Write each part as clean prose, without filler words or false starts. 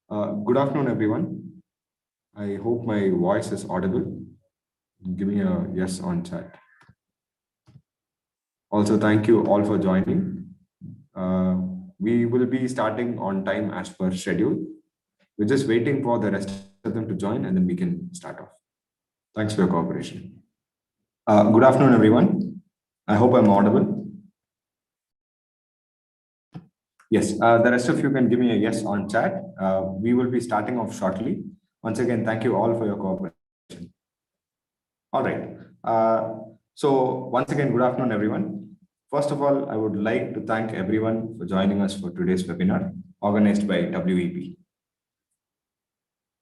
Good afternoon, everyone. I hope my voice is audible. Give me a yes on chat. Also, thank you all for joining. Uh, we will be starting on time as per schedule. We're just waiting for the rest of them to join and then we can start off. Thanks for your cooperation. Good afternoon, everyone. I hope I'm audible. Yes, the rest of you can give me a yes on chat. We will be starting off shortly. Once again, thank you all for your cooperation. All right. So once again, good afternoon, everyone. First of all, I would like to thank everyone for joining us for today's webinar organized by WEP.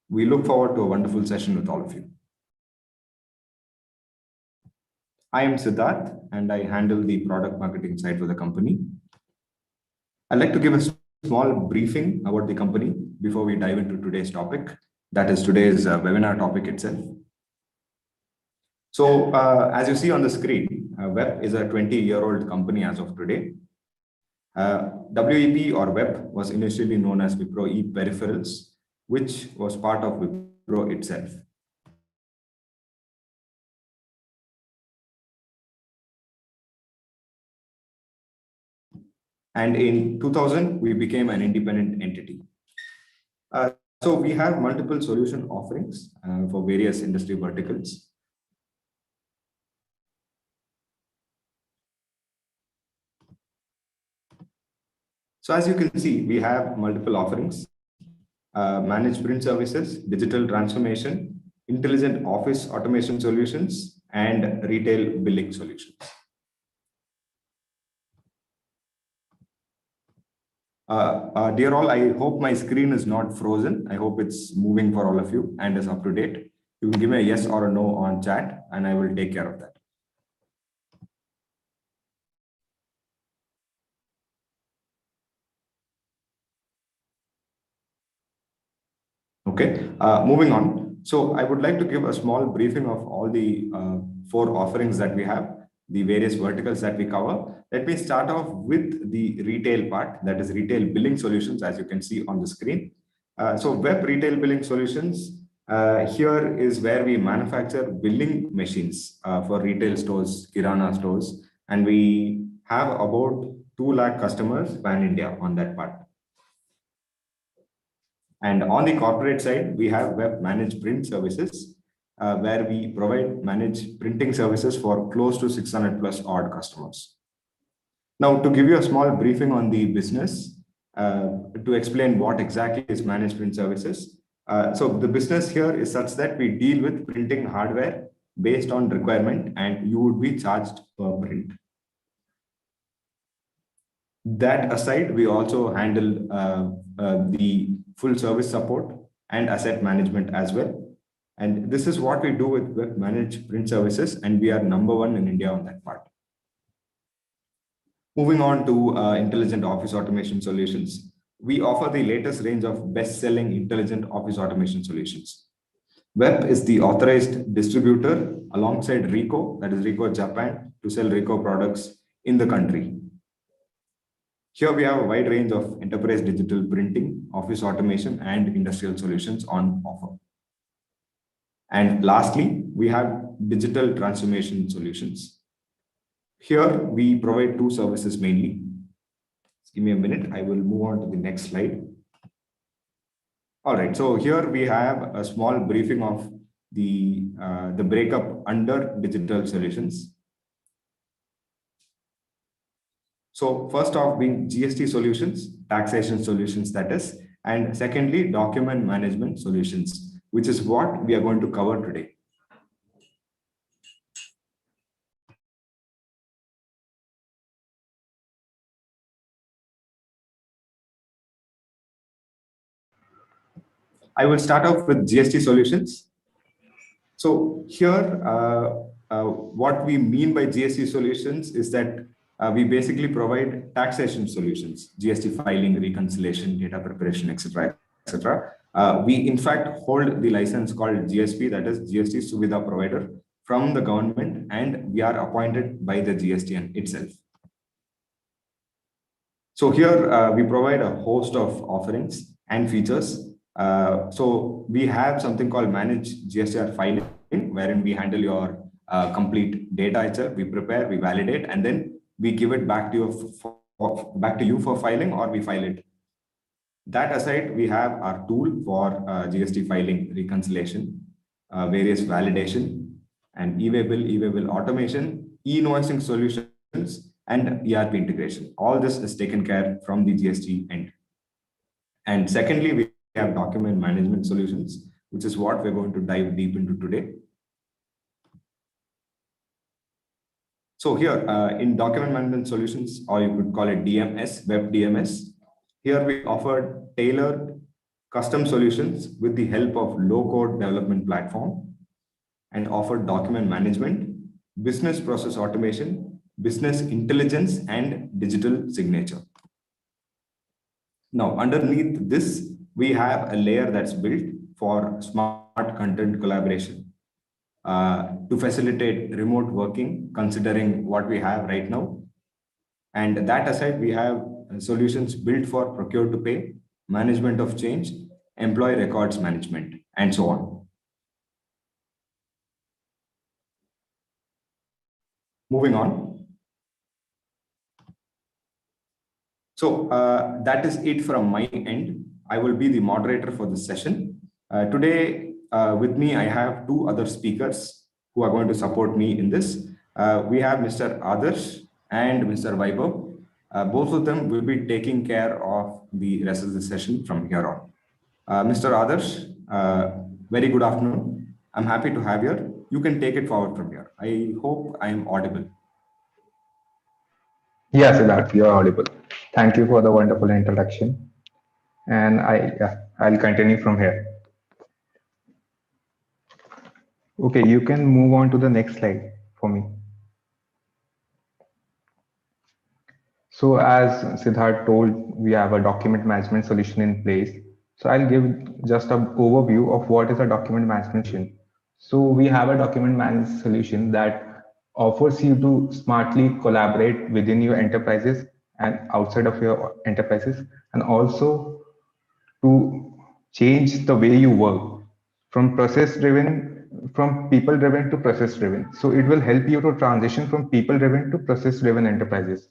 We look forward to a wonderful session with all of you. I am Siddharth and I handle the product marketing side for the company. I'd like to give a small briefing about the company before we dive into today's topic. That is today's webinar topic itself. So as you see on the screen, Web is a 20-year-old company as of today. WEP or Web was initially known as Wipro ePeripherals, which was part of Wipro itself. And in 2000, we became an independent entity. So we have multiple solution offerings for various industry verticals. So as you can see, we have multiple offerings, managed print services, digital transformation, intelligent office automation solutions, and retail billing solutions. Dear all, I hope my screen is not frozen. I hope it's moving for all of you and is up to date. You can give me a yes or a no on chat and I will take care of that. Okay, moving on. So I would like to give a small briefing of all the 4 offerings that we have, the various verticals that we cover. Let me start off with the retail part, that is retail billing solutions, as you can see on the screen. So Web Retail Billing Solutions, here is where we manufacture billing machines for retail stores, Kirana stores, and we have about 2 lakh customers pan-India on that part. And on the corporate side, we have Web Managed Print Services, where we provide managed printing services for close to 600 plus odd customers. Now, to give you a small briefing on the business, to explain what exactly is managed print services. So the business here is such that we deal with printing hardware based on requirement and you would be charged per print. That aside, we also handle the full service support and asset management as well. And this is what we do with Web Managed Print Services, and we are #1 in India on that part. Moving on to intelligent office automation solutions. We offer the latest range of best-selling intelligent office automation solutions. Web is the authorized distributor alongside Ricoh, that is Ricoh Japan, to sell Ricoh products in the country. Here we have a wide range of enterprise digital printing, office automation, and industrial solutions on offer. And lastly, we have digital transformation solutions. Here we provide 2 services mainly. Just give me a minute, I will move on to the next slide. All right, so here we have a small briefing of the breakup under digital solutions. So first off being GST solutions, taxation solutions that is, and secondly, document management solutions, which is what we are going to cover today. I will start off with GST solutions. So here, what we mean by GST solutions is that we basically provide taxation solutions, GST filing, reconciliation, data preparation, etc., etc. We in fact hold the license called GSP, that is GST Suvidha Provider, from the government, and we are appointed by the GSTN itself. So here we provide a host of offerings and features So we have something called manage GSTR filing, wherein we handle your complete data itself. We prepare, we validate, and then we give it back to you for filing, or we file it. That aside, we have our tool for GST filing reconciliation, various validation, and e-way bill automation, e-invoicing solutions, and ERP integration. All this is taken care from the GST end. And secondly, we have document management solutions, which is what we're going to dive deep into today. So here in document management solutions, or you could call it DMS, web DMS, here we offer tailored custom solutions with the help of low-code development platform, and offer document management, business process automation, business intelligence, and digital signature. Now, underneath this, we have a layer that's built for smart content collaboration to facilitate remote working, considering what we have right now. And that aside, we have solutions built for procure to pay, management of change, employee records management, and so on. Moving on. So that is it from my end. I will be the moderator for this session. Today, with me, I have two other speakers who are going to support me in this. We have Mr. Adarsh and Mr. Vaibhav. Both of them will be taking care of the rest of the session from here on. Mr. Adarsh, very good afternoon. I'm happy to have you here. You can take it forward from here. I hope I am audible. Yes, Siddharth, you are audible. Thank you for the wonderful introduction. And I'll continue from here. Okay, you can move on to the next slide for me. So as Siddharth told, we have a document management solution in place. So I'll give just an overview of what is a document management solution. So we have a document management solution that offers you to smartly collaborate within your enterprises and outside of your enterprises, and also to change the way you work from people driven to process driven. So it will help you to transition from people driven to process driven enterprises.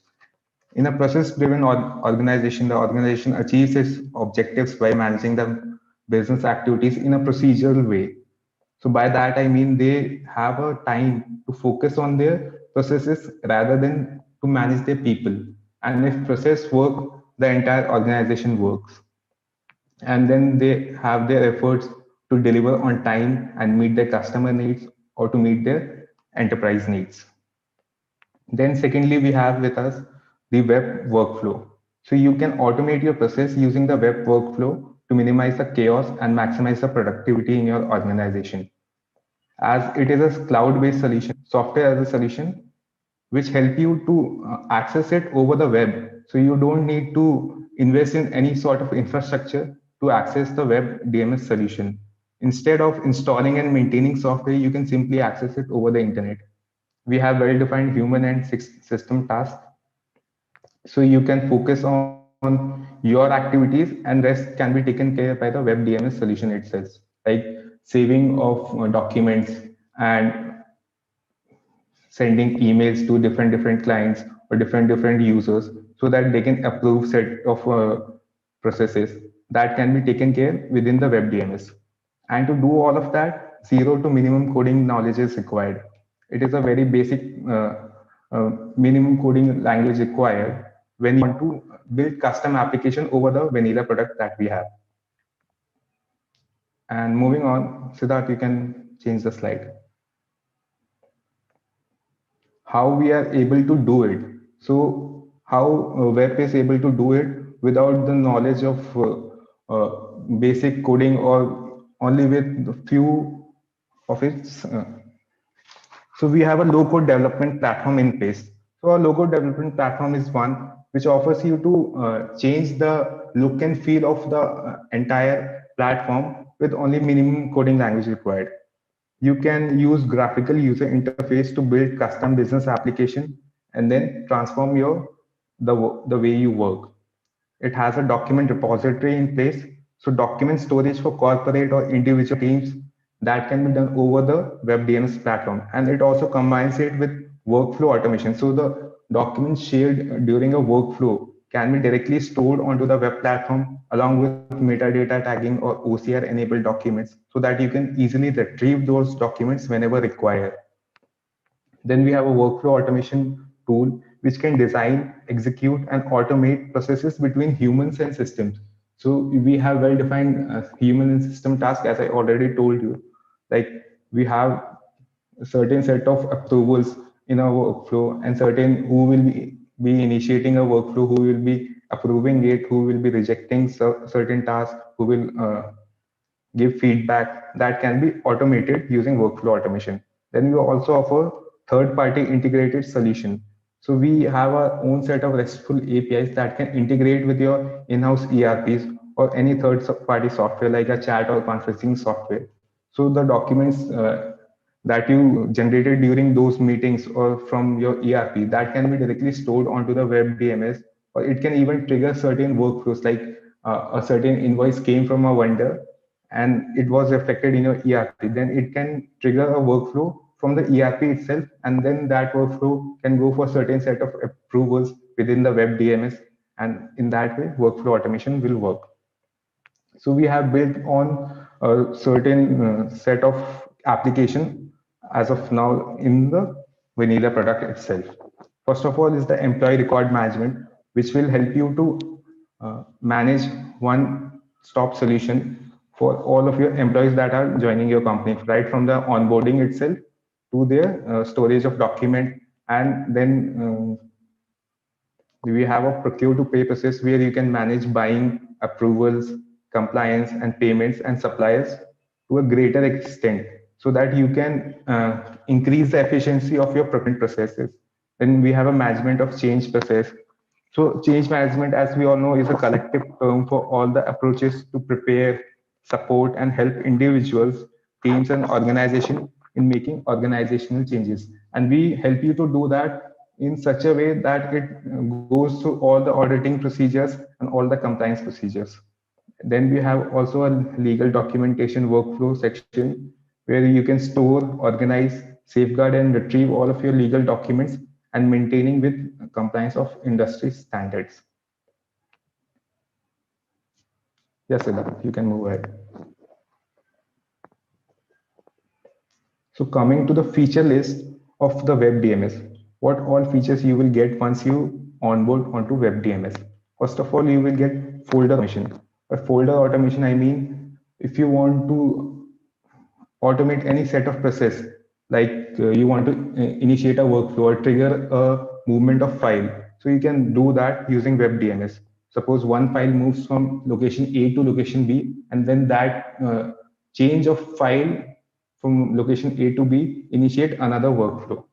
In a process driven organization, the organization achieves its objectives by managing the business activities in a procedural way. So by that, I mean they have a time to focus on their processes rather than to manage their people. And if process work, the entire organization works. And then they have their efforts to deliver on time and meet their customer needs or to meet their enterprise needs. Then secondly, we have with us the web workflow. So you can automate your process using the web workflow to minimize the chaos and maximize the productivity in your organization. As it is a cloud-based solution, software as a solution, which help you to access it over the web. So you don't need to invest in any sort of infrastructure to access the web DMS solution. Instead of installing and maintaining software, you can simply access it over the internet. We have well-defined human and system tasks. So you can focus on your activities and rest can be taken care by the web DMS solution itself, like saving of documents and sending emails to different clients or different users so that they can approve set of processes that can be taken care within the web DMS. And to do all of that, zero to minimum coding knowledge is required. It is a very basic minimum coding language required when you want to build custom application over the vanilla product that we have. And moving on, Siddharth, you can change the slide. How we are able to do it. So how web is able to do it without the knowledge of basic coding or only with a few of its. So we have a low-code development platform in place. So a low-code development platform is one which offers you to change the look and feel of the entire platform with only minimum coding language required. You can use graphical user interface to build custom business application and then transform the way you work. It has a document repository in place, So document storage for corporate or individual teams, that can be done over the web DMS platform. And it also combines it with workflow automation. So the documents shared during a workflow can be directly stored onto the web platform along with metadata tagging or OCR enabled documents so that you can easily retrieve those documents whenever required. Then we have a workflow automation tool which can design, execute, and automate processes between humans and systems. So we have well-defined human and system tasks, as I already told you. Like we have a certain set of approvals in our workflow and certain who will be initiating a workflow, who will be approving it, who will be rejecting certain tasks, who will give feedback that can be automated using workflow automation. Then we also offer third-party integrated solution. So we have our own set of RESTful APIs that can integrate with your in-house ERPs or any third-party software like a chat or conferencing software. So the documents that you generated during those meetings or from your ERP that can be directly stored onto the web DMS, or it can even trigger certain workflows like a certain invoice came from a vendor and it was reflected in your ERP, then it can trigger a workflow from the ERP itself, and then that workflow can go for certain set of approvals within the web DMS, and in that way, workflow automation will work. So we have built on a certain set of application as of now in the vanilla product itself. First of all is the employee record management, which will help you to manage one stop solution for all of your employees that are joining your company, right from the onboarding itself to their storage of document. And then we have a procure to pay process where you can manage buying, approvals, compliance, and payments and suppliers to a greater extent so that you can increase the efficiency of your procurement processes. Then we have a management of change process. So change management, as we all know, is a collective term for all the approaches to prepare, support, and help individuals, teams, and organization in making organizational changes. And we help you to do that in such a way that it goes through all the auditing procedures and all the compliance procedures. Then we have also a legal documentation workflow section where you can store, organize, safeguard, and retrieve all of your legal documents and maintaining with compliance of industry standards. Yes, Siddharth, you can move ahead. So coming to the feature list of the web DMS, what all features you will get once you onboard onto web DMS. First of all, you will get folder automation. By folder automation, I mean if you want to automate any set of process, like you want to initiate a workflow or trigger a movement of file. So you can do that using web DMS. Suppose one file moves from location A to location B, and then that change of file from location A to B initiate another workflow.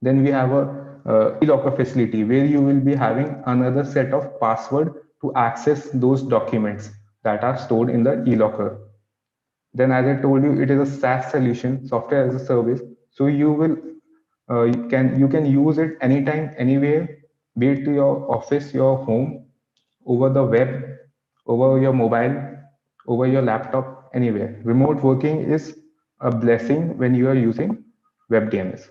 Then we have a e-locker facility where you will be having another set of password to access those documents that are stored in the e-locker. Then, as I told you, it is a SaaS solution, software as a service. So you will you can use it anytime, anywhere, be it to your office, your home, over the web, over your mobile, over your laptop, anywhere. Remote working is a blessing when you are using web DMS.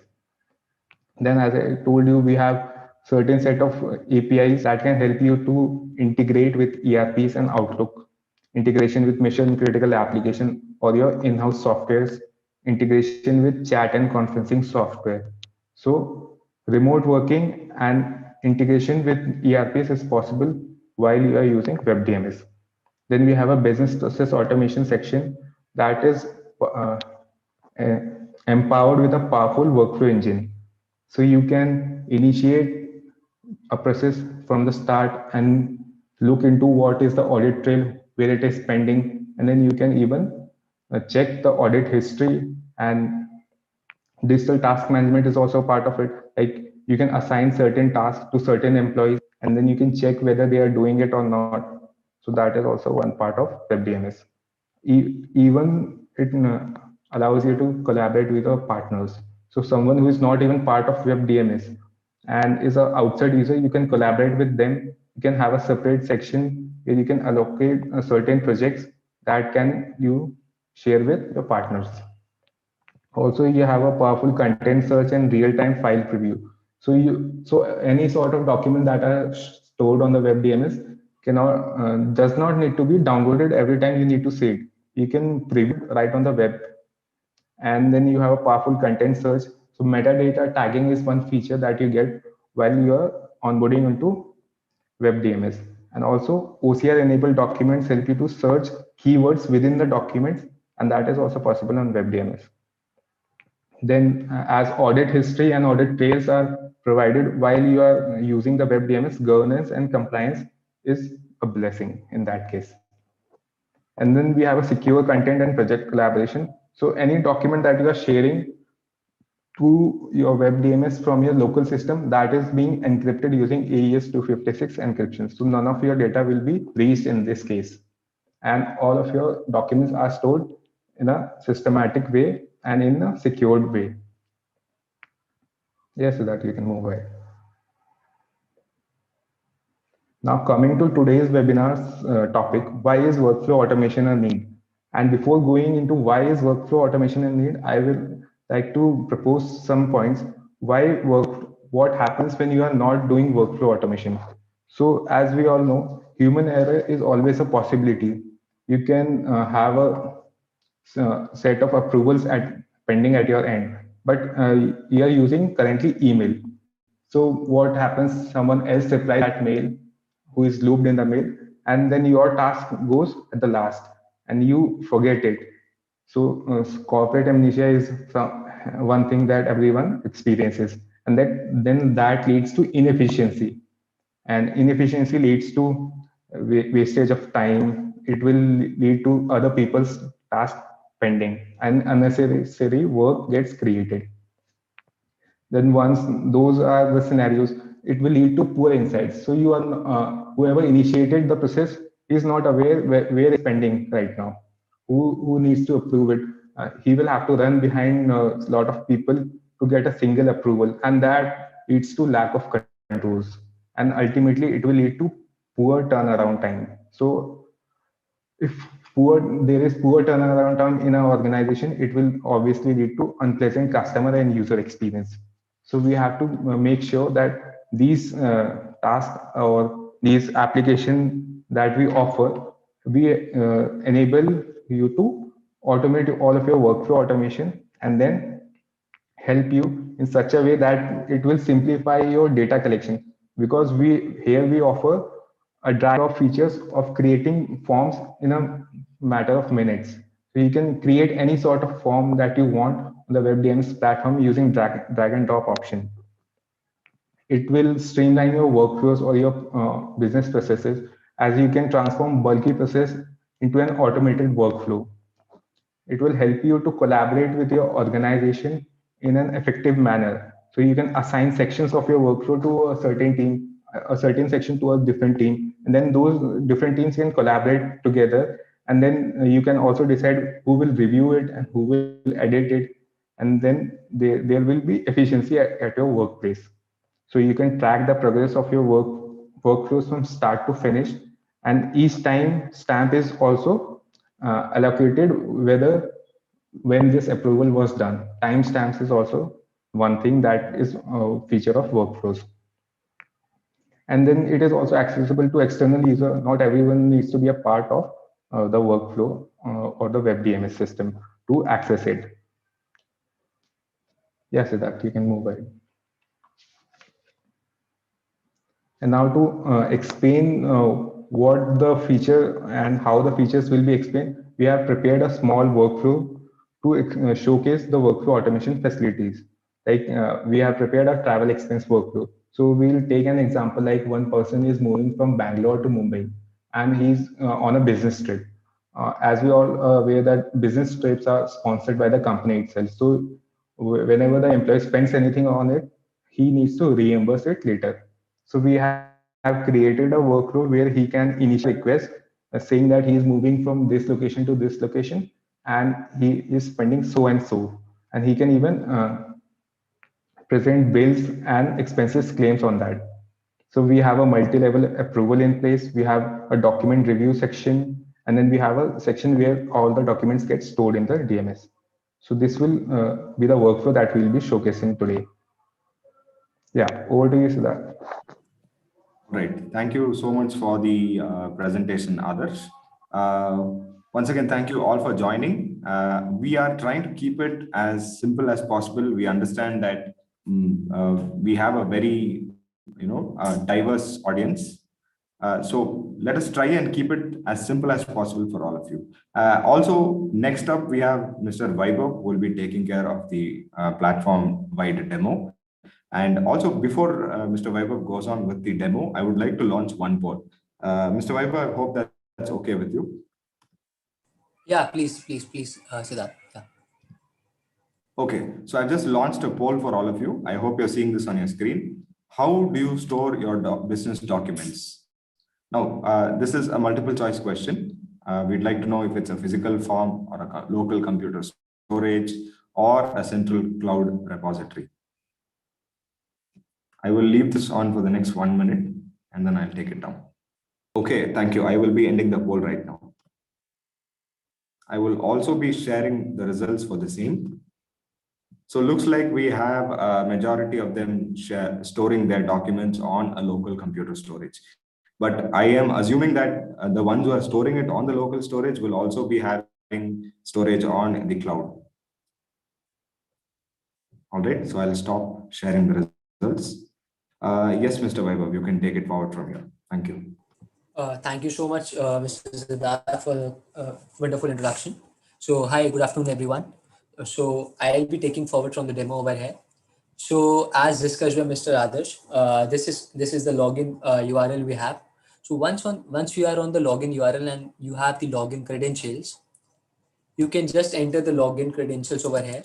Then, as I told you, we have certain set of APIs that can help you to integrate with ERPs and Outlook, integration with mission critical application or your in-house softwares, integration with chat and conferencing software. So remote working and integration with ERPs is possible while you are using web DMS. Then we have a business process automation section that is uh, empowered with a powerful workflow engine. So you can initiate a process from the start and look into what is the audit trail, where it is pending, and then you can even check the audit history. And digital task management is also part of it. Like you can assign certain tasks to certain employees, and then you can check whether they are doing it or not. So that is also one part of WebDMS. Even it allows you to collaborate with your partners. So someone who is not even part of WebDMS and is an outside user, you can collaborate with them. You can have a separate section where you can allocate certain projects that can you share with your partners. Also, you have a powerful content search and real-time file preview. So any sort of document that are stored on the web DMS cannot does not need to be downloaded every time you need to see it. You can preview it right on the web, and then you have a powerful content search. So metadata tagging is one feature that you get while you are onboarding into web DMS. And also OCR enabled documents help you to search keywords within the documents, and that is also possible on web DMS. Then, as audit history and audit trails are provided while you are using the web DMS, governance and compliance is a blessing in that case. And then we have a secure content and project collaboration. So any document that you are sharing to your web DMS from your local system, that is being encrypted using AES 256 encryption. So none of your data will be breached in this case. And all of your documents are stored in a systematic way and in a secured way. Yes, so that you can move ahead. Now coming to today's webinar's topic, why is workflow automation a need? And before going into why is workflow automation a need, I will like to propose some points. What happens when you are not doing workflow automation? So as we all know, human error is always a possibility. You can have a set of approvals at pending at your end, but you are using currently email. So what happens, someone else replies that mail who is looped in the mail, and then your task goes at the last and you forget it. So corporate amnesia is one thing that everyone experiences, and then that leads to inefficiency, and inefficiency leads to wastage of time. It will lead to other people's task pending, and unnecessary work gets created. Then once those are the scenarios, it will lead to poor insights. So you are whoever initiated the process is not aware where it's pending right now, who needs to approve it. He will have to run behind a lot of people to get a single approval, and that leads to lack of controls, and ultimately it will lead to poor turnaround time. So if there is poor turnaround time in our organization, it will obviously lead to unpleasant customer and user experience. So we have to make sure that these tasks or these application that we offer, we enable you to automate all of your workflow automation, and then help you in such a way that it will simplify your data collection, because we offer a drag of features of creating forms in a matter of minutes. So you can create any sort of form that you want on the web DMS platform using drag and drop option. It will streamline your workflows or your business processes, as you can transform bulky process into an automated workflow. It will help you to collaborate with your organization in an effective manner. So you can assign sections of your workflow to a certain team, a certain section to a different team, and then those different teams can collaborate together. And then you can also decide who will review it and who will edit it. And then there will be efficiency at your workplace. So you can track the progress of your workflows from start to finish, and each time stamp is also allocated whether when this approval was done. Timestamps is also one thing that is a feature of workflows. And then it is also accessible to external user. Not everyone needs to be a part of the workflow or the web DMS system to access it. Yes, Siddharth, you can move ahead. And now to explain what the feature and how the features will be explained, we have prepared a small workflow to showcase the workflow automation facilities. Like we have prepared a travel expense workflow. So we'll take an example, like one person is moving from Bangalore to Mumbai, and he's on a business trip. As we all are aware that business trips are sponsored by the company itself. So whenever the employee spends anything on it, he needs to reimburse it later. So we have created a workflow where he can initiate a request saying that he is moving from this location to this location, and he is spending so and so. And he can even present bills and expenses claims on that. So we have a multi-level approval in place. We have a document review section, and then we have a section where all the documents get stored in the DMS. So this will be the workflow that we'll be showcasing today. Yeah, over to you, Siddharth. Right. Thank you so much for the presentation, Adarsh. Once again, thank you all for joining. We are trying to keep it as simple as possible. We understand that we have a very, diverse audience. So let us try and keep it as simple as possible for all of you. Also, next up, we have Mr. Vaibhav, who will be taking care of the platform-wide demo. And also, before Mr. Vaibhav goes on with the demo, I would like to launch one poll. Mr. Vaibhav, I hope that's okay with you. Yeah, please, Siddharth. Yeah. Okay, so I've just launched a poll for all of you. I hope you're seeing this on your screen. How do you store your business documents? Now, this is a multiple choice question. We'd like to know if it's a physical form or a local computer storage or a central cloud repository. I will leave this on for the next 1 minute and then I'll take it down. Okay, thank you. I will be ending the poll right now. I will also be sharing the results for the same. So looks like we have a majority of them storing their documents on a local computer storage. But I am assuming that the ones who are storing it on the local storage will also be having storage on the cloud. All right, so I'll stop sharing the results. Yes, Mr. Vaibhav, you can take it forward from here. Thank you. Thank you so much, Mr. Siddharth, for the wonderful introduction. So, hi, good afternoon, everyone. So, I'll be taking forward from the demo over here. So, as discussed by Mr. Adarsh, this is the login URL we have. So, once you are on the login URL and you have the login credentials, you can just enter the login credentials over here,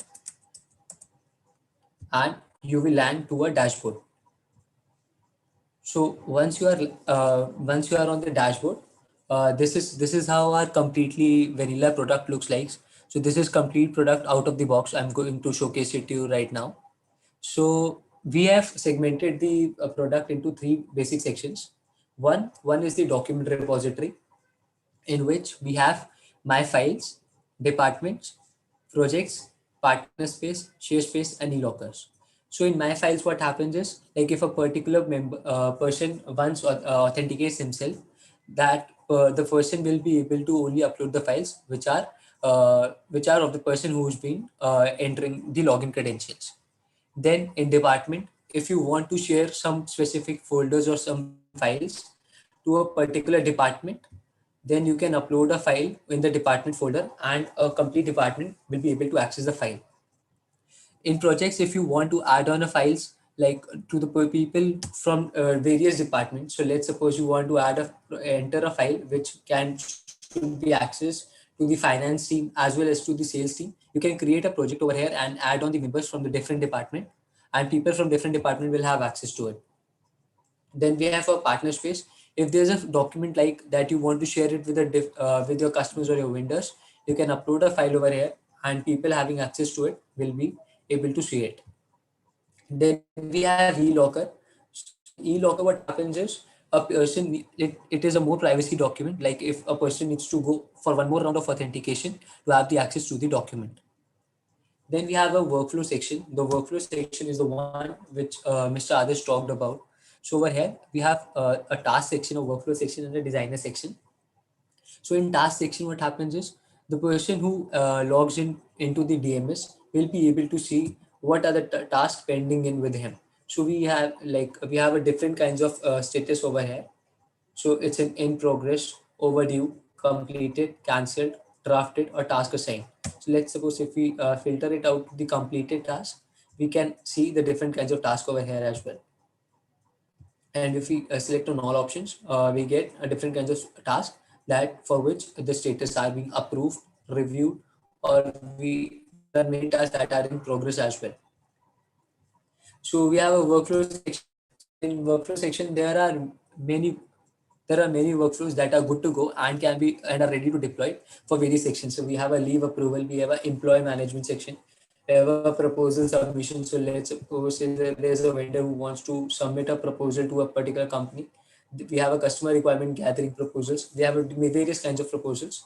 and you will land to a dashboard. So once you are on the dashboard, this is how our completely vanilla product looks like. So this is complete product out of the box. I'm going to showcase it to you right now. So we have segmented the product into three basic sections. One is the document repository, in which we have my files, departments, projects, partner space, share space, and e-lockers. So in my files, what happens is, like, if a particular person once authenticates himself, that the person will be able to only upload the files which are of the person who's been entering the login credentials. Then in department, if you want to share some specific folders or some files to a particular department, then you can upload a file in the department folder and a complete department will be able to access the file. In projects, if you want to add on a files like to the people from various departments, so let's suppose you want to enter a file which should be accessed to the finance team as well as to the sales team, you can create a project over here and add on the members from the different department, and people from different department will have access to it. Then we have a partner space. If there's a document like that you want to share it with with your customers or your vendors, you can upload a file over here and people having access to it will be able to see it. Then we have e-locker. E-locker, what happens is, a person, it is a more privacy document. Like if a person needs to go for one more round of authentication to have the access to the document. Then we have a workflow section. The workflow section is the one which Mr. Adarsh talked about. So over here, we have a task section, a workflow section, and a designer section. So in task section, what happens is, the person who logs into the DMS will be able to see what are the tasks pending in with him. So we have a different kinds of status over here. So it's an in progress, overdue, completed, cancelled, drafted, or task assigned. So let's suppose if we filter it out to the completed task, we can see the different kinds of tasks over here as well. And if we select on all options, we get a different kinds of tasks that for which the status are being approved, reviewed, or there are many tasks that are in progress as well. So we have a workflow section. In workflow section, there are many workflows that are good to go and are ready to deploy for various sections. So we have a leave approval, we have an employee management section, we have a proposal submission. So let's suppose there's a vendor who wants to submit a proposal to a particular company. We have a customer requirement gathering proposals. We have various kinds of proposals.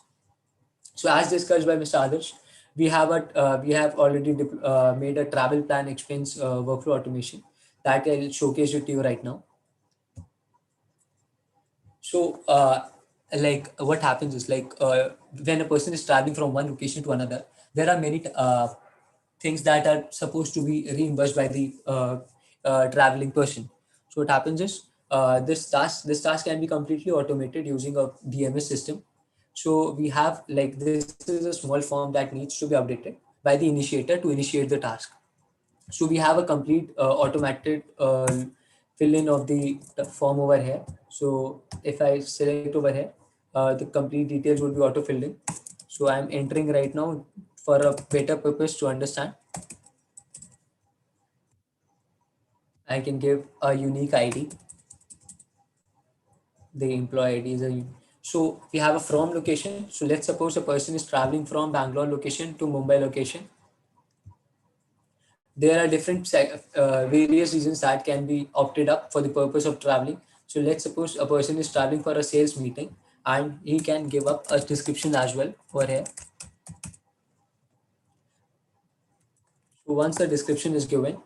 So as discussed by Mr. Adarsh, we have already made a travel plan expense workflow automation that I'll showcase it to you right now. So like what happens is like when a person is traveling from one location to another, there are many things that are supposed to be reimbursed by the traveling person. So what happens is this task can be completely automated using a DMS system. So we have like this is a small form that needs to be updated by the initiator to initiate the task. So we have a complete automated fill in of the form over here. So if I select over here, the complete details would be auto filled in. So I'm entering right now for a better purpose to understand. I can give a unique ID. The employee ID is a so we have a from location. So let's suppose a person is traveling from Bangalore location to Mumbai location. There are different various reasons that can be opted up for the purpose of traveling. So let's suppose a person is traveling for a sales meeting and he can give up a description as well over here. So once the description is given,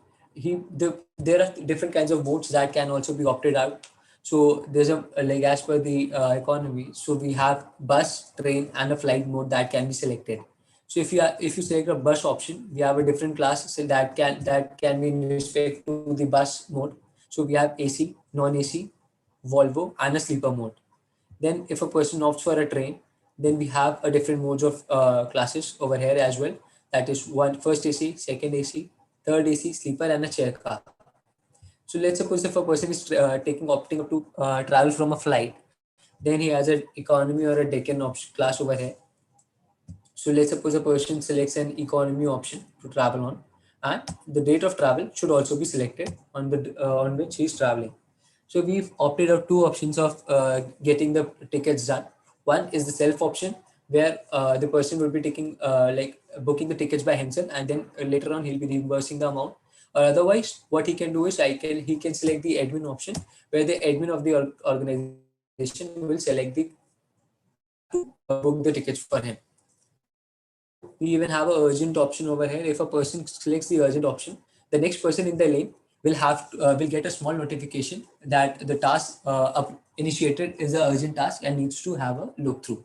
there are different kinds of modes that can also be opted out. So there's like as per the economy. So we have bus, train, and a flight mode that can be selected. So if you select a bus option, we have a different class so that can be in respect to the bus mode. So we have AC, non-AC, Volvo, and a sleeper mode. Then if a person opts for a train, then we have a different modes of classes over here as well. That is first AC, second AC, third AC, sleeper, and a chair car. So let's suppose if a person is opting up to travel from a flight, then he has an economy or a Deccan option class over here. So let's suppose a person selects an economy option to travel on, and the date of travel should also be selected on which he is traveling. So we've opted out two options of getting the tickets done. One is the self option, where the person will be taking like booking the tickets by himself, and then later on he'll be reimbursing the amount. Or otherwise, what he can do is he can select the admin option, where the admin of the organization will select the to book the tickets for him. We even have an urgent option over here. If a person selects the urgent option, the next person in the lane will get a small notification that the task initiated is an urgent task and needs to have a look through.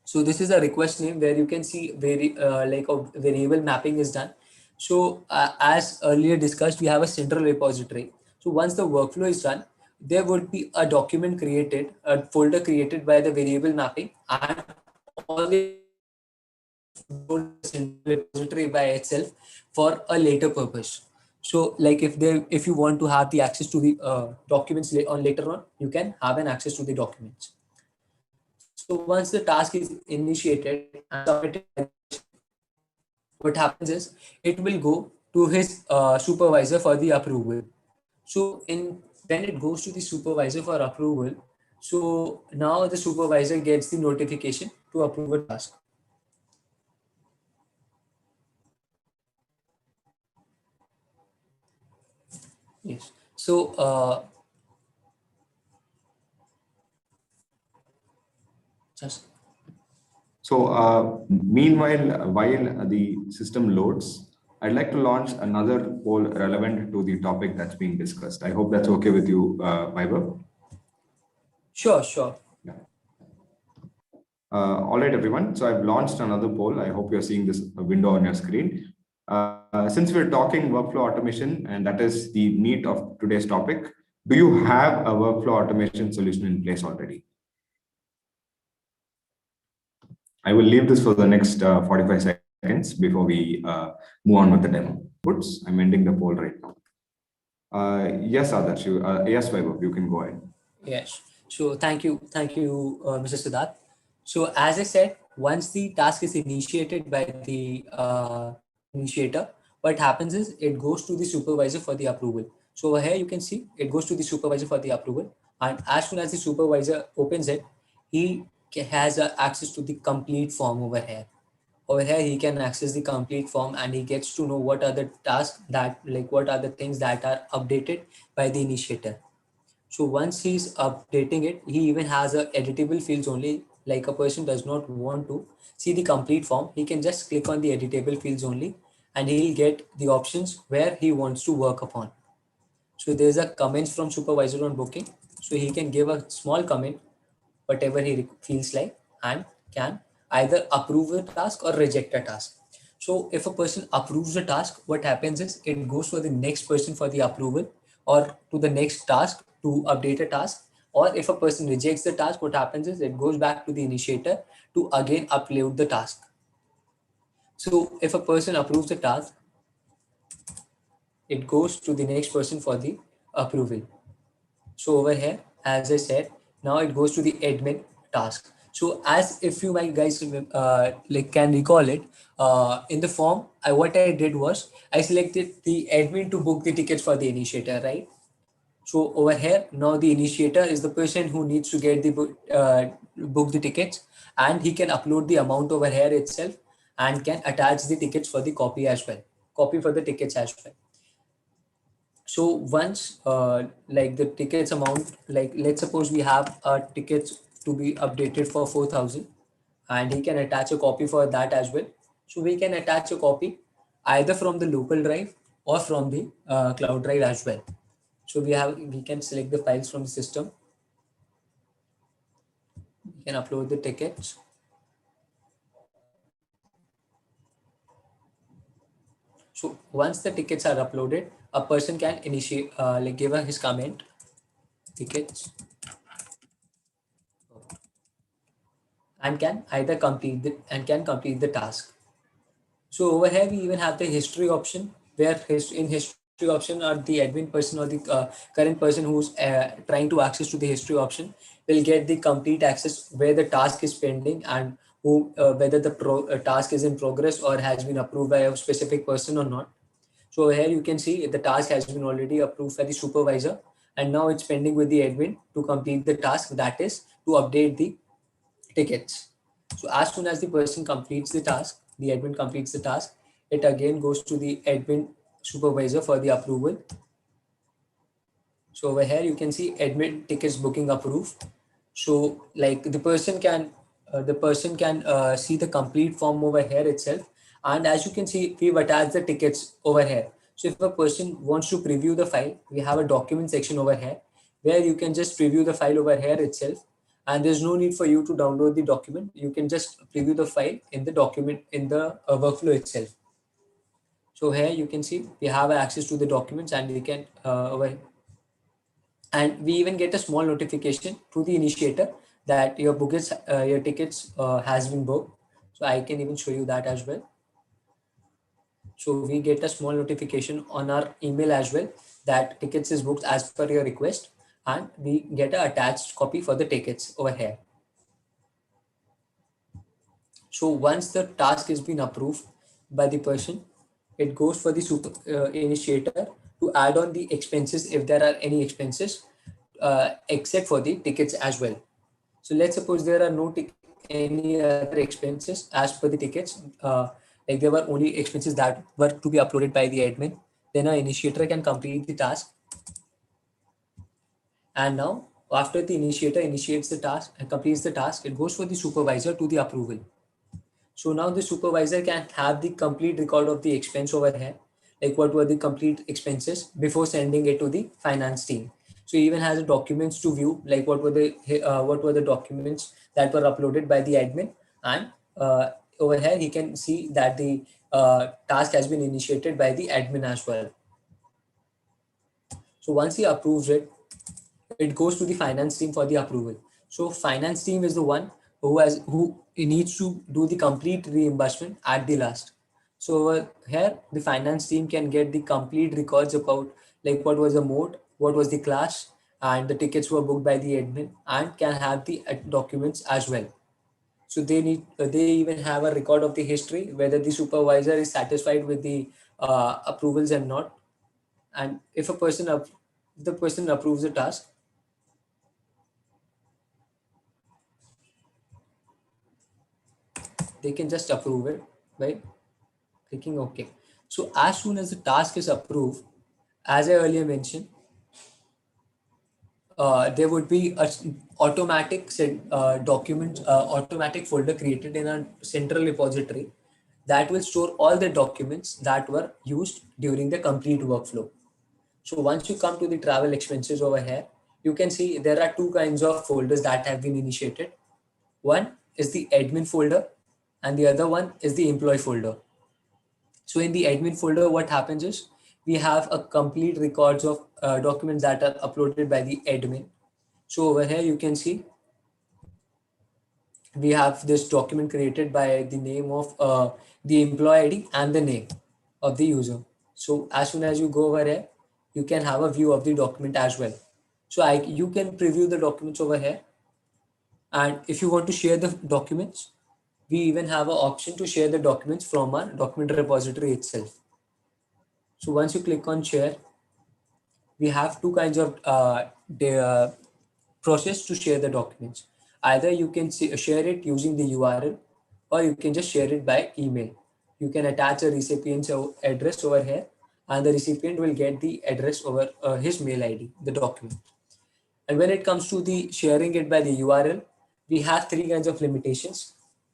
So this is a request name where you can see like a variable mapping is done. So as earlier discussed, we have a central repository. So once the workflow is done, there would be a document created, a folder created by the variable mapping, and all the repository by itself for a later purpose. So like if you want to have the access to the documents later on, you can have an access to the documents. So once the task is initiated and submitted, what happens is it will go to his supervisor for the approval. So when it goes to the supervisor for approval, so now the supervisor gets the notification to approve a task. Yes. So just So meanwhile, while the system loads, I'd like to launch another poll relevant to the topic that's being discussed. I hope that's okay with you, Vaibhav. sure. Yeah. All right, everyone. So I've launched another poll. I hope you're seeing this window on your screen. Since we're talking workflow automation, and that is the meat of today's topic, do you have a workflow automation solution in place already? I will leave this for the next 45 seconds before we move on with the demo. I'm ending the poll right now. Yes, Adarsh, yes, Vaibhav, you can go ahead. Yes. So thank you, Mr. Siddharth. So as I said, once the task is initiated by the initiator, what happens is it goes to the supervisor for the approval. So over here you can see it goes to the supervisor for the approval, and as soon as the supervisor opens it, he has access to the complete form over here. Over here, he can access the complete form and he gets to know what are the tasks that, like, what are the things that are updated by the initiator. So once he's updating it, he even has a editable fields only. Like a person does not want to see the complete form, he can just click on the editable fields only and he'll get the options where he wants to work upon. So there's a comments from supervisor on booking. So he can give a small comment, whatever he feels like, and can either approve a task or reject a task. So if a person approves the task, what happens is it goes for the next person for the approval, or to the next task to update a task. Or if a person rejects the task, what happens is it goes back to the initiator to again upload the task. So if a person approves the task, it goes to the next person for the approval. So over here, as I said, now it goes to the admin task. So as if you might guys like can recall it, in the form, what I did was I selected the admin to book the tickets for the initiator, right? So over here, now the initiator is the person who needs to get the book the tickets, and he can upload the amount over here itself and can attach the tickets for the copy as well, copy for the tickets as well. So once like the tickets amount, like let's suppose we have tickets to be updated for 4,000 and he can attach a copy for that as well. So we can attach a copy either from the local drive or from the cloud drive as well. So we can select the files from the system. We can upload the tickets. So once the tickets are uploaded, a person can initiate like give his comment tickets and can either complete the task. So over here we even have the history option, where in history option are the admin person or the current person who's trying to access to the history option will get the complete access where the task is pending and who whether the task is in progress or has been approved by a specific person or not. So over here you can see the task has been already approved by the supervisor and now it's pending with the admin to complete the task, that is to update the tickets. So as soon as the person completes the task, the admin completes the task, it again goes to the admin supervisor for the approval. So over here you can see admin tickets booking approved. So like the person can see the complete form over here itself. And as you can see, we've attached the tickets over here. So if a person wants to preview the file, we have a document section over here where you can just preview the file over here itself. And there's no need for you to download the document. You can just preview the file in the document in the workflow itself. So here you can see we have access to the documents and we can and we even get a small notification to the initiator that your tickets has been booked. So I can even show you that as well. So we get a small notification on our email as well that tickets is booked as per your request, and we get a attached copy for the tickets over here. So once the task has been approved by the person, it goes for the initiator to add on the expenses if there are any expenses, except for the tickets as well. So let's suppose there are any other expenses as per the tickets, like there were only expenses that were to be uploaded by the admin. Then an initiator can complete the task. And now after the initiator initiates the task and completes the task, it goes for the supervisor to the approval. So now the supervisor can have the complete record of the expense over here, like what were the complete expenses before sending it to the finance team. So he even has documents to view, like what were the documents that were uploaded by the admin, and over here he can see that the task has been initiated by the admin as well. So once he approves it, it goes to the finance team for the approval. So finance team is the one who needs to do the complete reimbursement at the last. So over here, the finance team can get the complete records about like what was the mode, what was the class, and the tickets were booked by the admin, and can have the documents as well. So they even have a record of the history, whether the supervisor is satisfied with the approvals and not. And if the person approves the task, they can just approve it by clicking OK. So as soon as the task is approved, as I earlier mentioned, there would be a automatic automatic folder created in a central repository that will store all the documents that were used during the complete workflow. So once you come to the travel expenses over here, you can see there are two kinds of folders that have been initiated. One is the admin folder and the other one is the employee folder. So in the admin folder, what happens is we have a complete records of documents that are uploaded by the admin. So over here, you can see we have this document created by the name of the employee ID and the name of the user. So as soon as you go over here, you can have a view of the document as well. So you can preview the documents over here. And if you want to share the documents, we even have an option to share the documents from our document repository itself. So once you click on share, we have two kinds of process to share the documents. Either you can share it using the URL or you can just share it by email. You can attach a recipient's address over here and the recipient will get the address over his mail ID, the document. And when it comes to the sharing it by the URL, we have three kinds of limitations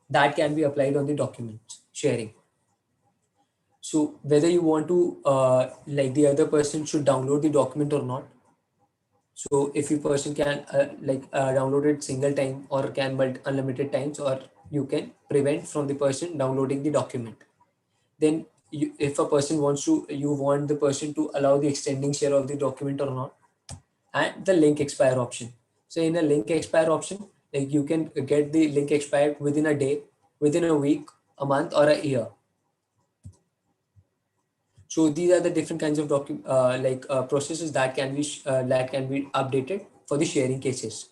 that can be applied on the document sharing. So whether you want to like the other person should download the document or not. So if you person can download it single time or can unlimited times, or you can prevent from the person downloading the document. Then if a person wants to, you want the person to allow the extending share of the document or not, and the link expire option. So in a link expire option, like you can get the link expired within a day, within a week, a month, or a year. So these are the different kinds of processes that can be updated for the sharing cases.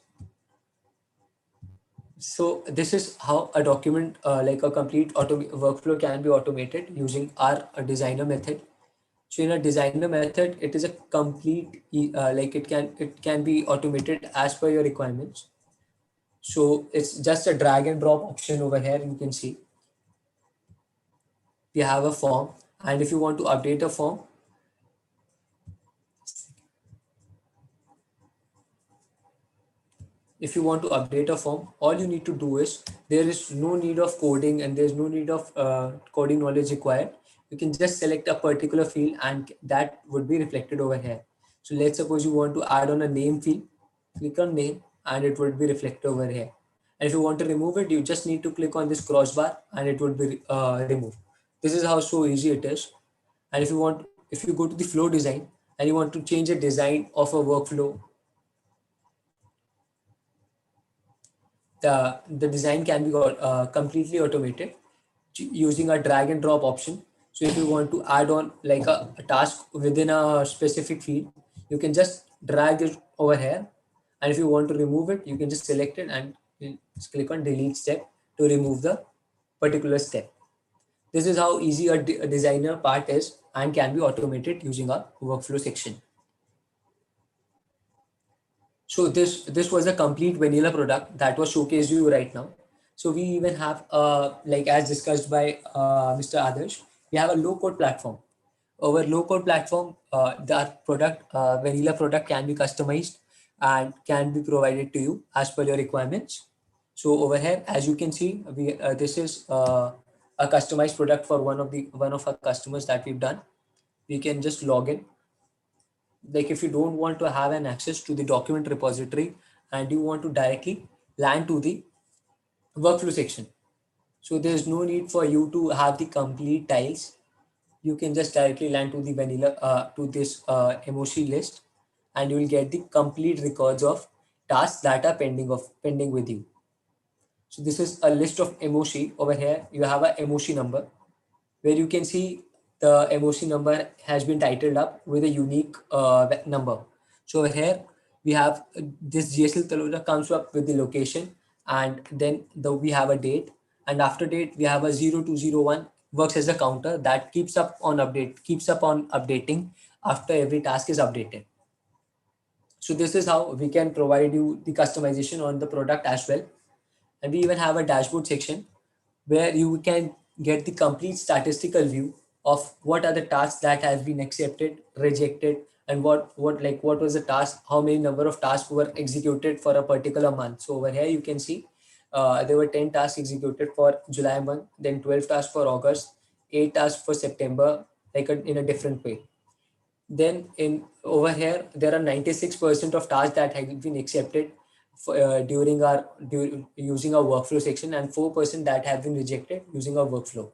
So this is how a document like a complete workflow can be automated using our designer method. So in a designer method, it is a complete it can be automated as per your requirements. So it's just a drag and drop option over here. You can see we have a form, and if you want to update a form, if you want to update a form, all you need to do is, there is no need of coding and there's no need of coding knowledge required. You can just select a particular field and that would be reflected over here. So let's suppose you want to add on a name field, click on name and it would be reflected over here. And if you want to remove it, you just need to click on this crossbar and it would be removed. This is how so easy it is. And if you go to the flow design and you want to change the design of a workflow, the design can be completely automated using a drag and drop option. So if you want to add on like a task within a specific field, you can just drag it over here. And if you want to remove it, you can just select it and just click on delete step to remove the particular step. This is how easy a designer part is and can be automated using a workflow section. So this was a complete vanilla product that was showcased you right now. So we even have like as discussed by Mr. Adarsh, we have a low code platform. Our low code platform, that product vanilla product can be customized and can be provided to you as per your requirements. So over here, as you can see, this is a customized product for one of our customers that we've done. We can just log in. Like if you don't want to have an access to the document repository and you want to directly land to the workflow section, so there's no need for you to have the complete tiles. You can just directly land to the vanilla to this MOC list, and you will get the complete records of tasks that are pending with you. So this is a list of MOC. Over here you have a MOC number where you can see the MOC number has been titled up with a unique number. So over here we have this GSL Taloja comes up with the location, and then we have a date, and after date we have a 0201 works as a counter that keeps up on updating after every task is updated. So this is how we can provide you the customization on the product as well. And we even have a dashboard section where you can get the complete statistical view of what are the tasks that have been accepted, rejected, and what was the task, how many number of tasks were executed for a particular month. So over here you can see there were 10 tasks executed for July month, then 12 tasks for August, 8 tasks for September, in a different way. Then in over here, there are 96% of tasks that have been accepted using our workflow section, and 4% that have been rejected using our workflow.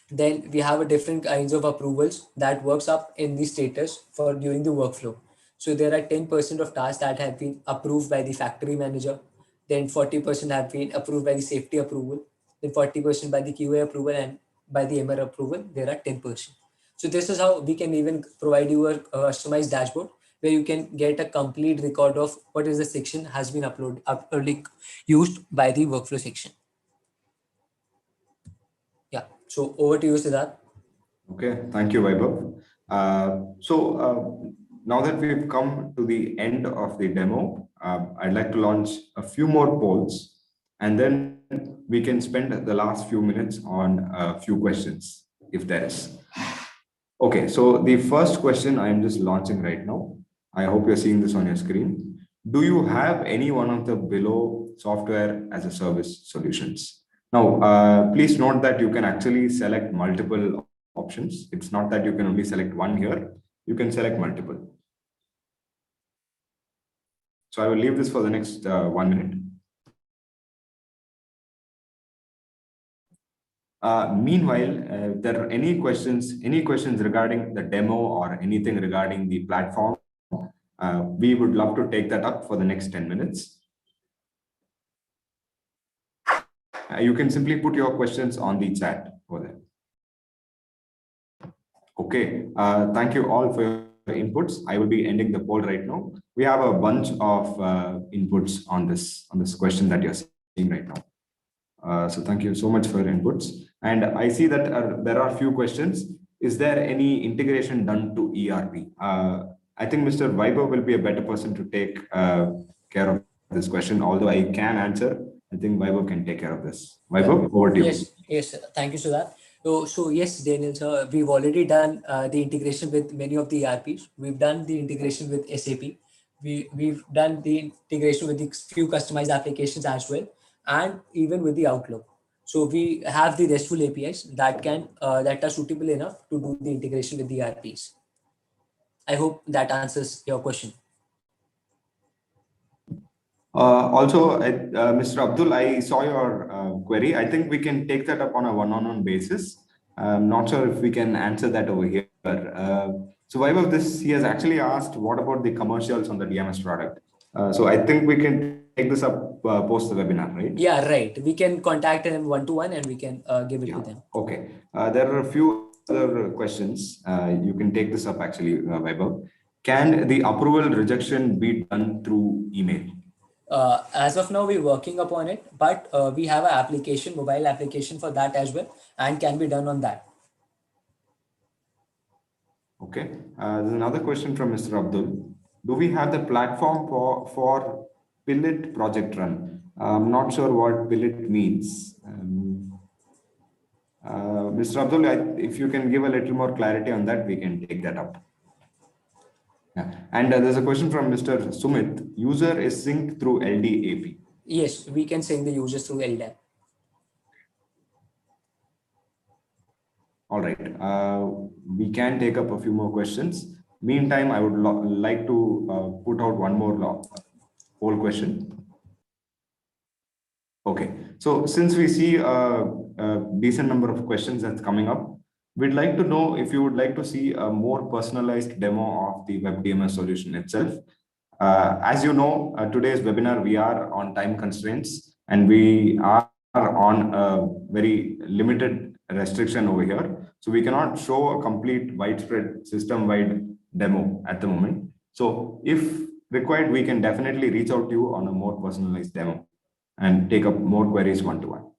Then we have a different kinds of approvals that works up in the status for during the workflow. So there are 10% of tasks that have been approved by the factory manager, then 40% have been approved by the safety approval, then 40% by the QA approval, and by the MR approval there are 10%. So this is how we can even provide you a customized dashboard where you can get a complete record of what is the section has been used by the workflow section. Yeah, so over to you, Siddharth. Okay, thank you, Vaibhav. Now that we've come to the end of the demo, I'd like to launch a few more polls, and then we can spend the last few minutes on a few questions, if there is. Okay, so the first question I'm just launching right now. I hope you're seeing this on your screen. Do you have any one of the below software as a service solutions? Now, please note that you can actually select multiple options. It's not that you can only select one here. You can select multiple. So I will leave this for the next 1 minute. Meanwhile, if there are any questions regarding the demo or anything regarding the platform, we would love to take that up for the next 10 minutes. You can simply put your questions on the chat over there. Okay, thank you all for your inputs. I will be ending the poll right now. We have a bunch of inputs on this question that you're seeing right now. So thank you so much for your inputs. And I see that there are a few questions. Is there any integration done to ERP? I think Mr. Vaibhav will be a better person to take care of this question, although I can answer. I think Vaibhav can take care of this. Vaibhav, over to you. Yes, thank you, Siddharth. So yes, Daniel, sir, we've already done the integration with many of the ERPs. We've done the integration with SAP. We've done the integration with the few customized applications as well, and even with the Outlook. So we have the RESTful APIs that are suitable enough to do the integration with the ERPs. I hope that answers your question. Also, Mr. Abdul, I saw your query. I think we can take that up on a one-on-one basis. I'm not sure if we can answer that over here. So Vaibhav, he has actually asked, what about the commercials on the DMS product? So I think we can take this up post the webinar, right? Yeah, right. We can contact them one-to-one and we can give it to them. Okay. There are a few other questions. You can take this up actually, Vaibhav. Can the approval rejection be done through email? As of now, we're working upon it, but we have an mobile application for that as well, and can be done on that. Okay. There's another question from Mr. Abdul. Do we have the platform for Pilot Project Run? I'm not sure what Pilot means. Mr. Abdul, if you can give a little more clarity on that, we can take that up. Yeah. And there's a question from Mr. Sumit. User is synced through LDAP. Yes, we can sync the users through LDAP. All right. We can take up a few more questions. Meantime, I would like to put out one more poll question. Okay. So since we see a decent number of questions that's coming up, we'd like to know if you would like to see a more personalized demo of the WebDMS solution itself. As you know, today's webinar, we are on time constraints and we are on a very limited restriction over here. So we cannot show a complete widespread system-wide demo at the moment. So if required, we can definitely reach out to you on a more personalized demo and take up more queries one-to-one.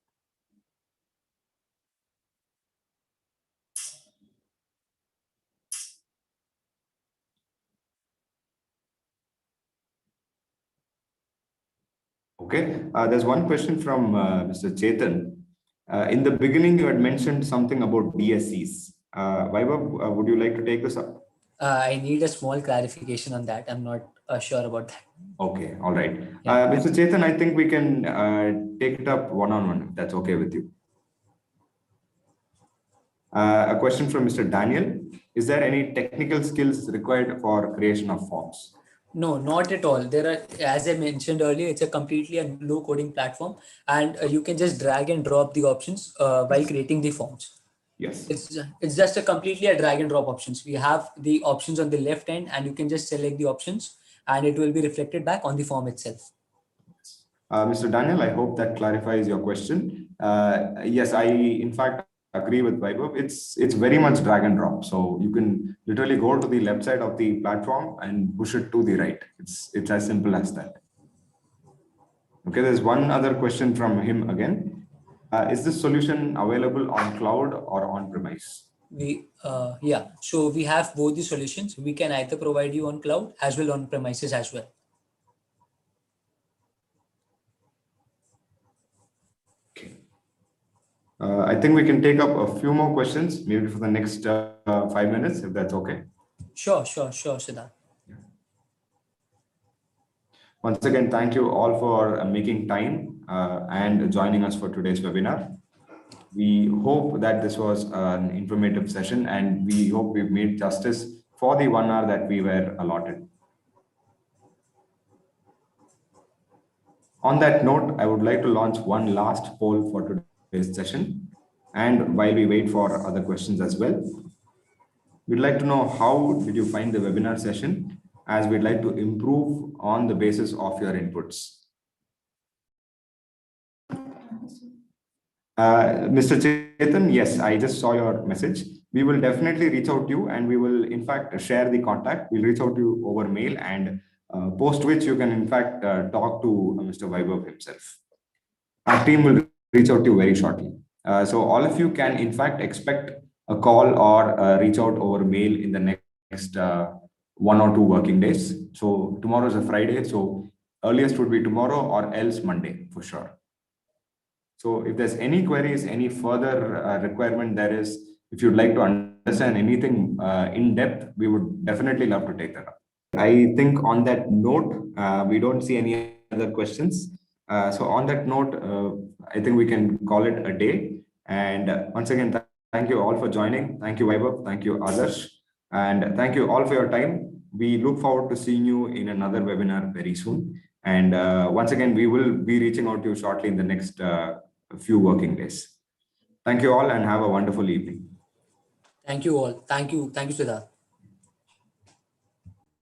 Okay, there's one question from Mr. Chetan. In the beginning, you had mentioned something about DSCs. Vaibhav, would you like to take this up? I need a small clarification on that. I'm not sure about that. Okay, all right. Yeah. Mr. Chetan, I think we can take it up one-on-one, if that's okay with you. A question from Mr. Daniel. Is there any technical skills required for creation of forms? No, not at all. There are, as I mentioned earlier, it's a completely a low coding platform, and you can just drag and drop the options while creating the forms. Yes. It's just a completely a drag and drop options. We have the options on the left end, and you can just select the options, and it will be reflected back on the form itself. Mr. Daniel, I hope that clarifies your question. Yes, I in fact agree with Vaibhav. It's very much drag and drop. So you can literally go to the left side of the platform and push it to the right. It's as simple as that. Okay, there's one other question from him again. Is this solution available on cloud or on premise? Yeah, so we have both the solutions. We can either provide you on cloud as well on premises as well. I think we can take up a few more questions, maybe for the next 5 minutes, if that's okay. Sure, Siddharth. Once again, thank you all for making time and joining us for today's webinar. We hope that this was an informative session, and we hope we've made justice for the 1 hour that we were allotted. On that note, I would like to launch one last poll for today's session. And while we wait for other questions as well, we'd like to know how did you find the webinar session, as we'd like to improve on the basis of your inputs. Mr. Chetan, yes, I just saw your message. We will definitely reach out to you, and we will in fact share the contact. We'll reach out to you over mail, and post which you can in fact talk to Mr. Vaibhav himself. Our team will reach out to you very shortly. So all of you can in fact expect a call or reach out over mail in the next 1 or 2 working days. So tomorrow is a Friday, so earliest would be tomorrow or else Monday for sure. So if there's any queries, any further requirement there is, if you'd like to understand anything in depth, we would definitely love to take that up. I think on that note, we don't see any other questions. So on that note, I think we can call it a day. And once again, thank you all for joining. Thank you, Vaibhav. Thank you, Adarsh. And thank you all for your time. We look forward to seeing you in another webinar very soon. And once again, we will be reaching out to you shortly in the next few working days. Thank you all, and have a wonderful evening. Thank you all. Thank you, Siddharth.